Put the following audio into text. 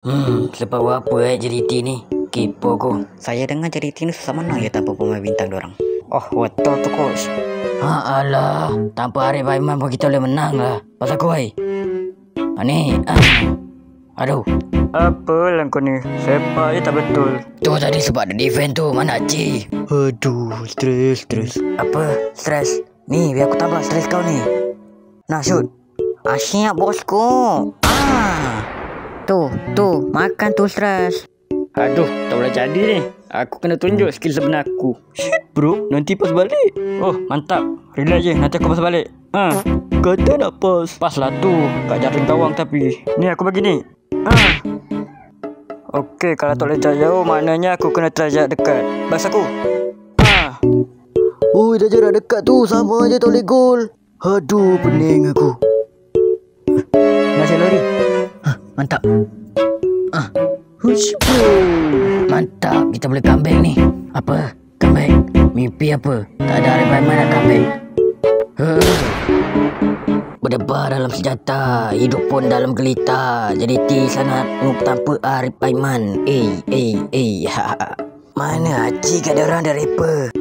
Sebab apa JDT ni? Kepo aku. Saya dengar JDT ni susah menang ya tanpa pemain bintang diorang. Oh, betul tu coach. Alah, tanpa Arif Aiman pun kita boleh menang lah. Pasal kau Aduh. Apa lah kau ni? Sepak je tak betul. Tu tadi sebab ada defend tu. Mana Haji? Aduh, stres. Apa? Stres? Ni, biar aku tambah stres kau ni. Nak shoot? Siap bosku. Tu, makan tu stres. Aduh, tak boleh jadi ni. Aku kena tunjuk skill sebenar aku. Shit bro, nanti pas balik. Oh, mantap. Relax je, nanti aku pas balik. Kata nak pas. Pas lah tu, kat jaring kawang tapi. Ni aku bagi ni. Okey, kalau tak boleh jauh, maknanya aku kena try jarak dekat. Bas aku. Oh, dah jarak dekat tu. Sama aja tak boleh gol. Aduh, pening aku. Masih lari. Mantap. Mantap, kita boleh comeback ni. Apa? Comeback? Mimpi apa? Tak ada Arif Aiman nak comeback. Berdebar dalam senjata, hidup pun dalam gelita. JDT sangat tanpa Arif Aiman. Mana Haji kat dia orang dah rapper.